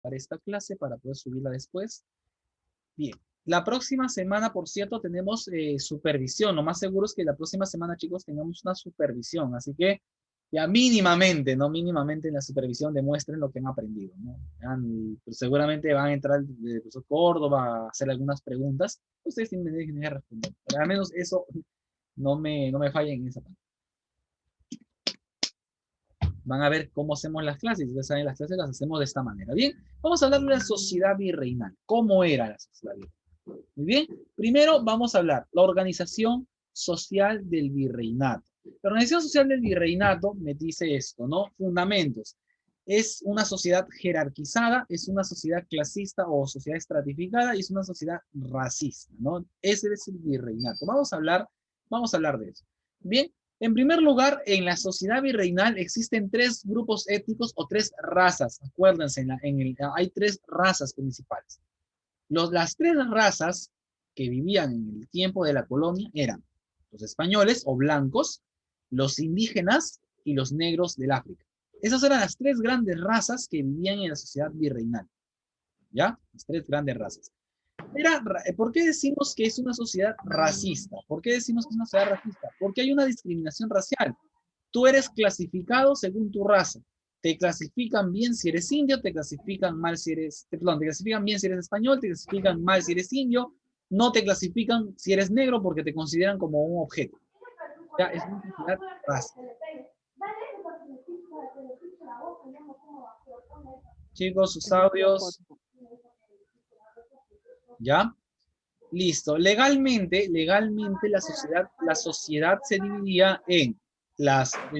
para esta clase para poder subirla después. Bien. La próxima semana, por cierto, tenemos supervisión. Lo más seguro es que la próxima semana, chicos, tengamos una supervisión. Así que ya mínimamente, ¿no? Mínimamente en la supervisión demuestren lo que han aprendido, ¿no? Pues seguramente van a entrar el profesor Córdoba a hacer algunas preguntas. Ustedes tienen que responder. Pero al menos eso no me fallen en esa parte. Van a ver cómo hacemos las clases. Ya saben, las clases las hacemos de esta manera. Bien, vamos a hablar de la sociedad virreinal. ¿Cómo era la sociedad virreinal? Muy bien, primero vamos a hablar la organización social del virreinato. La organización social del virreinato me dice esto, ¿no? Fundamentos. Es una sociedad jerarquizada, es una sociedad clasista o sociedad estratificada y es una sociedad racista, ¿no? Ese es el virreinato. Vamos a hablar de eso. Bien, en primer lugar, en la sociedad virreinal existen tres grupos étnicos o tres razas. Acuérdense, hay tres razas principales. Las tres razas que vivían en el tiempo de la colonia eran los españoles o blancos, los indígenas y los negros del África. Esas eran las tres grandes razas que vivían en la sociedad virreinal. ¿Ya? Las tres grandes razas. ¿Por qué decimos que es una sociedad racista? ¿Por qué decimos que es una sociedad racista? Porque hay una discriminación racial. Tú eres clasificado según tu raza. Te clasifican bien si eres indio, te clasifican mal si eres, perdón, te clasifican bien si eres español, te clasifican mal si eres indio, no te clasifican si eres negro porque te consideran como un objeto. Ya, es una sociedad racista. Chicos, sus audios, ¿ya? Listo. Legalmente la sociedad se dividía en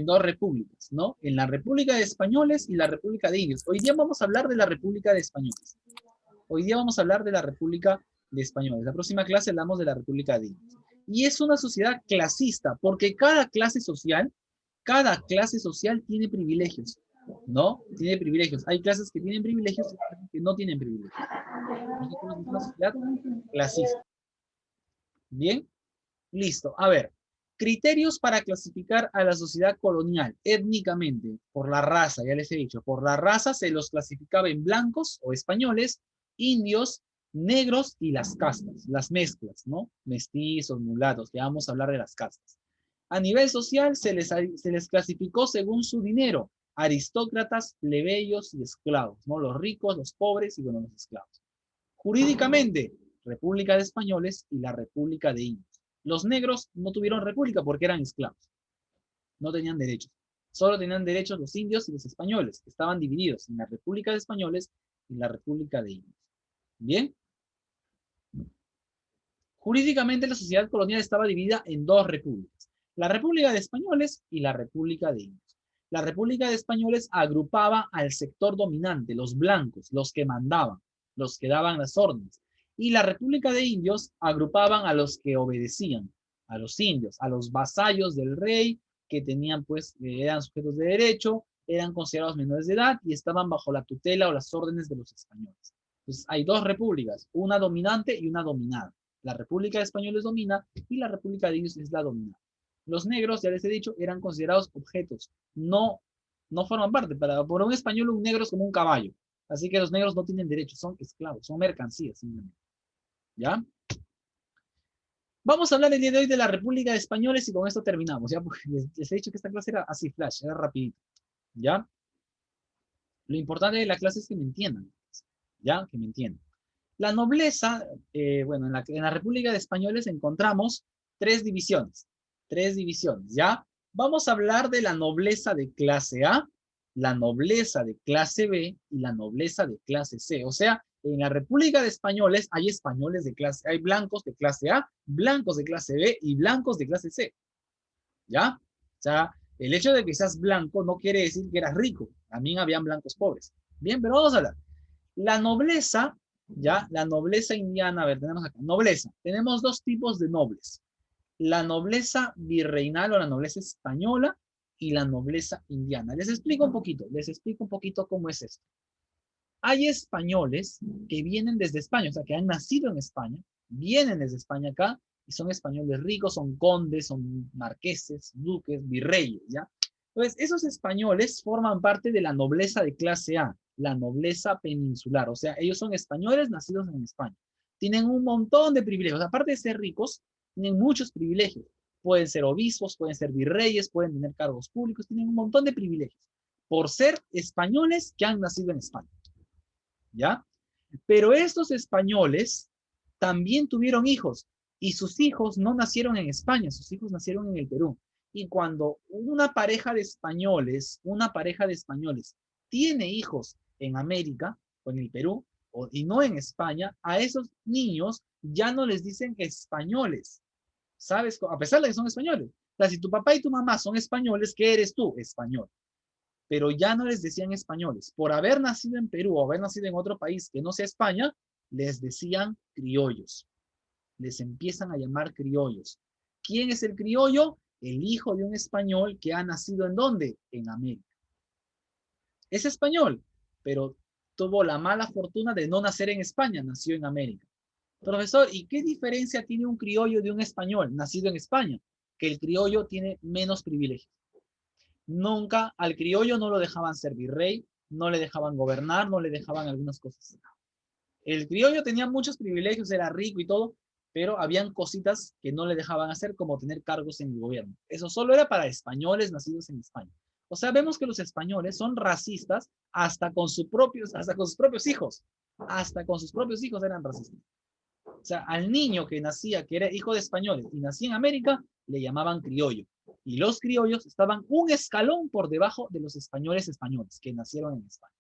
dos repúblicas, ¿no? En la República de Españoles y la República de Indios. Hoy día vamos a hablar de la República de Españoles. Hoy día vamos a hablar de la República de Españoles. La próxima clase hablamos de la República de Indios. Y es una sociedad clasista, porque cada clase social tiene privilegios, ¿no? Tiene privilegios. Hay clases que tienen privilegios y clases que no tienen privilegios. Nosotros es una sociedad clasista. Bien, listo. A ver, criterios para clasificar a la sociedad colonial étnicamente, por la raza, ya les he dicho, por la raza se los clasificaba en blancos o españoles, indios, negros y las castas, las mezclas, ¿no? Mestizos, mulatos, ya vamos a hablar de las castas. A nivel social se les clasificó según su dinero, aristócratas, plebeyos y esclavos, ¿no? Los ricos, los pobres y, bueno, los esclavos. Jurídicamente, República de Españoles y la República de Indios. Los negros no tuvieron república porque eran esclavos. No tenían derechos. Solo tenían derechos los indios y los españoles, que estaban divididos en la República de Españoles y la República de Indios. Bien. Jurídicamente la sociedad colonial estaba dividida en dos repúblicas. La República de Españoles y la República de Indios. La República de Españoles agrupaba al sector dominante, los blancos, los que mandaban, los que daban las órdenes. Y la República de Indios agrupaban a los que obedecían, a los indios, a los vasallos del rey, que tenían, pues, eran sujetos de derecho, eran considerados menores de edad y estaban bajo la tutela o las órdenes de los españoles. Entonces, hay dos repúblicas, una dominante y una dominada. La República de Españoles domina y la República de Indios es la dominada. Los negros, ya les he dicho, eran considerados objetos, no forman parte. Por un español, un negro es como un caballo. Así que los negros no tienen derechos, son esclavos, son mercancías simplemente. ¿Ya? Vamos a hablar el día de hoy de la República de Españoles y con esto terminamos, ¿ya? Porque les he dicho que esta clase era así, flash, era rapidito, ¿ya? Lo importante de la clase es que me entiendan, ¿ya? Que me entiendan. La nobleza, bueno, en la República de Españoles encontramos tres divisiones, ¿ya? Vamos a hablar de la nobleza de clase A, la nobleza de clase B y la nobleza de clase C. O sea, en la República de Españoles hay españoles de clase, hay blancos de clase A, blancos de clase B y blancos de clase C, ¿ya? O sea, el hecho de que seas blanco no quiere decir que eras rico. También habían blancos pobres. Bien, pero vamos a hablar. La nobleza, ya, la nobleza indiana, a ver, tenemos acá, nobleza. Tenemos dos tipos de nobles. La nobleza virreinal o la nobleza española y la nobleza indiana. Les explico un poquito cómo es esto. Hay españoles que vienen desde España, o sea, que han nacido en España, vienen desde España acá y son españoles ricos, son condes, son marqueses, duques, virreyes, ¿ya? Entonces, esos españoles forman parte de la nobleza de clase A. la nobleza peninsular. O sea, ellos son españoles nacidos en España. Tienen un montón de privilegios. Aparte de ser ricos, tienen muchos privilegios. Pueden ser obispos, pueden ser virreyes, pueden tener cargos públicos, tienen un montón de privilegios por ser españoles que han nacido en España. ¿Ya? Pero estos españoles también tuvieron hijos y sus hijos no nacieron en España, sus hijos nacieron en el Perú. Y cuando una pareja de españoles tiene hijos en América o en el Perú y no en España, a esos niños ya no les dicen españoles, ¿sabes? A pesar de que son españoles. O sea, si tu papá y tu mamá son españoles, ¿qué eres tú? Español. Pero ya no les decían españoles. Por haber nacido en Perú o haber nacido en otro país que no sea España, les decían criollos. Les empiezan a llamar criollos. ¿Quién es el criollo? El hijo de un español que ha nacido ¿en dónde? En América. Es español, pero tuvo la mala fortuna de no nacer en España, nació en América. Profesor, ¿y qué diferencia tiene un criollo de un español nacido en España? Que el criollo tiene menos privilegios. Nunca al criollo no lo dejaban ser virrey, no le dejaban gobernar, no le dejaban algunas cosas. El criollo tenía muchos privilegios, era rico y todo, pero habían cositas que no le dejaban hacer, como tener cargos en el gobierno. Eso solo era para españoles nacidos en España. O sea, vemos que los españoles son racistas hasta con sus propios hijos. Hasta con sus propios hijos eran racistas. O sea, al niño que nacía, que era hijo de españoles y nacía en América, le llamaban criollo. Y los criollos estaban un escalón por debajo de los españoles que nacieron en España.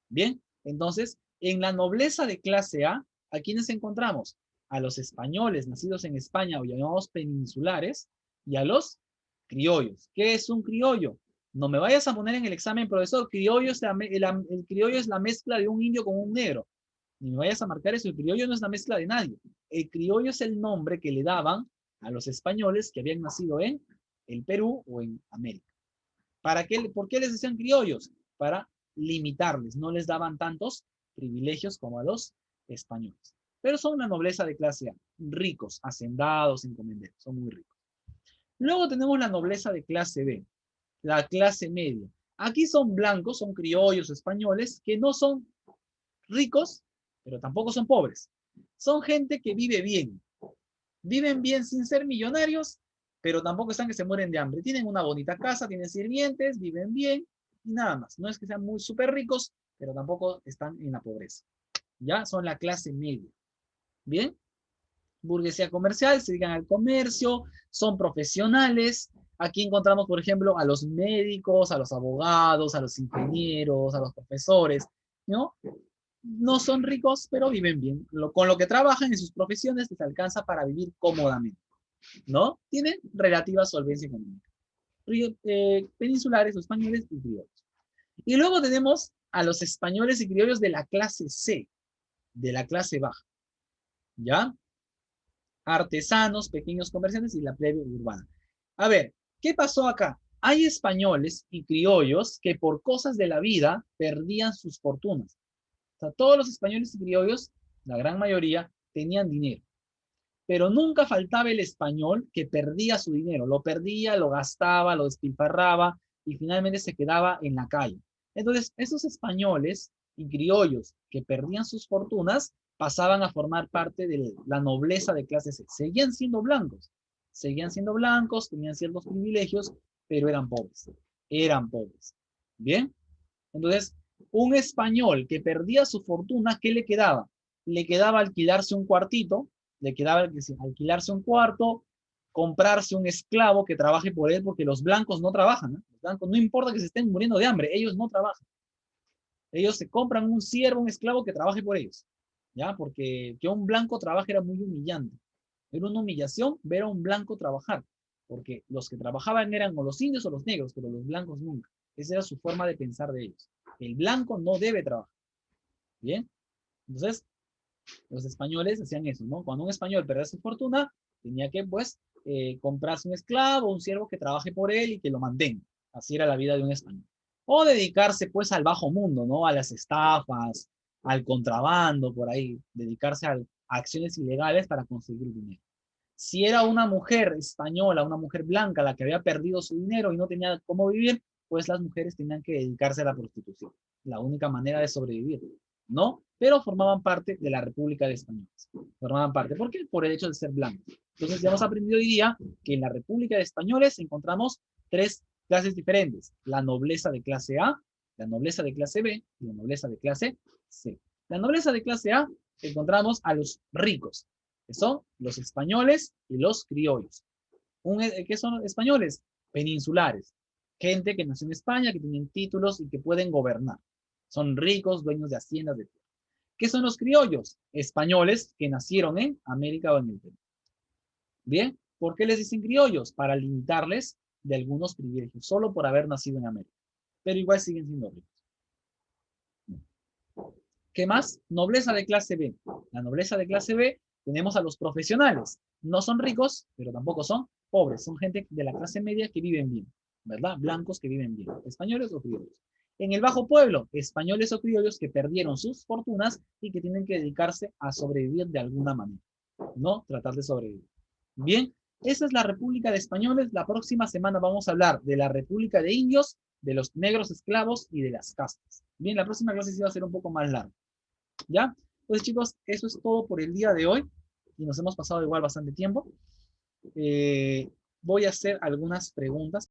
Bien, entonces, en la nobleza de clase A, ¿a quiénes encontramos? A los españoles nacidos en España o llamados peninsulares y a los criollos. ¿Qué es un criollo? No me vayas a poner en el examen, profesor, criollo es el criollo es la mezcla de un indio con un negro. Ni me vayas a marcar eso, el criollo no es la mezcla de nadie. El criollo es el nombre que le daban a los españoles que habían nacido en el Perú o en América. ¿Por qué les decían criollos? Para limitarles, no les daban tantos privilegios como a los españoles. Pero son una nobleza de clase A, ricos, hacendados, encomenderos, son muy ricos. Luego tenemos la nobleza de clase B, la clase media. Aquí son blancos, son criollos españoles, que no son ricos, pero tampoco son pobres. Son gente que vive bien. Viven bien sin ser millonarios, pero tampoco están que se mueren de hambre. Tienen una bonita casa, tienen sirvientes, viven bien y nada más. No es que sean muy súper ricos, pero tampoco están en la pobreza. Ya son la clase media. Bien. Burguesía comercial, se dedican al comercio, son profesionales. Aquí encontramos, por ejemplo, a los médicos, a los abogados, a los ingenieros, a los profesores, ¿no? No son ricos, pero viven bien. Con lo que trabajan en sus profesiones les alcanza para vivir cómodamente, ¿no? Tienen relativa solvencia económica. Peninsulares o españoles y criollos. Y luego tenemos a los españoles y criollos de la clase C, de la clase baja, ¿ya? Artesanos, pequeños comerciantes y la plebe urbana. A ver, ¿qué pasó acá? Hay españoles y criollos que por cosas de la vida perdían sus fortunas. O sea, todos los españoles y criollos, la gran mayoría, tenían dinero. Pero nunca faltaba el español que perdía su dinero. Lo perdía, lo gastaba, lo despilfarraba y finalmente se quedaba en la calle. Entonces, esos españoles y criollos que perdían sus fortunas pasaban a formar parte de la nobleza de clase C. Seguían siendo blancos, tenían ciertos privilegios, pero eran pobres. Eran pobres. ¿Bien? Entonces, un español que perdía su fortuna, ¿qué le quedaba? Le quedaba alquilarse un cuartito, le quedaba alquilarse un cuarto, comprarse un esclavo que trabaje por él, porque los blancos no trabajan, ¿eh? Los blancos no importa que se estén muriendo de hambre, ellos no trabajan. Ellos se compran un siervo, un esclavo que trabaje por ellos, ¿ya? Porque que un blanco trabaje era muy humillante. Era una humillación ver a un blanco trabajar, porque los que trabajaban eran o los indios o los negros, pero los blancos nunca. Esa era su forma de pensar de ellos. El blanco no debe trabajar. ¿Bien? Entonces, los españoles hacían eso, ¿no? Cuando un español perdía su fortuna, tenía que, pues, comprarse un esclavo, un siervo que trabaje por él y que lo mantenga. Así era la vida de un español. O dedicarse, pues, al bajo mundo, ¿no? A las estafas, al contrabando, por ahí. Dedicarse a acciones ilegales para conseguir dinero. Si era una mujer española, una mujer blanca, la que había perdido su dinero y no tenía cómo vivir, pues las mujeres tenían que dedicarse a la prostitución. La única manera de sobrevivir, ¿no? Pero formaban parte de la República de Españoles. Formaban parte. ¿Por qué? Por el hecho de ser blancos. Entonces ya hemos aprendido hoy día que en la República de Españoles encontramos tres clases diferentes. La nobleza de clase A, la nobleza de clase B y la nobleza de clase C. La nobleza de clase A encontramos a los ricos, que son los españoles y los criollos. ¿Qué son los españoles? Peninsulares. Gente que nació en España, que tienen títulos y que pueden gobernar. Son ricos, dueños de haciendas de tierra. ¿Qué son los criollos? Españoles que nacieron en América o en el Perú. Bien, ¿por qué les dicen criollos? Para limitarles de algunos privilegios, solo por haber nacido en América. Pero igual siguen siendo ricos. ¿Qué más? Nobleza de clase B. La nobleza de clase B tenemos a los profesionales. No son ricos, pero tampoco son pobres. Son gente de la clase media que viven bien, ¿verdad? Blancos que viven bien. Españoles o criollos. En el bajo pueblo, españoles o criollos que perdieron sus fortunas y que tienen que dedicarse a sobrevivir de alguna manera. ¿No? Tratar de sobrevivir. Bien, esa es la República de Españoles. La próxima semana vamos a hablar de la República de Indios, de los negros esclavos y de las castas. Bien, la próxima clase sí va a ser un poco más larga. ¿Ya? Pues chicos, eso es todo por el día de hoy. Y nos hemos pasado igual bastante tiempo. Voy a hacer algunas preguntas.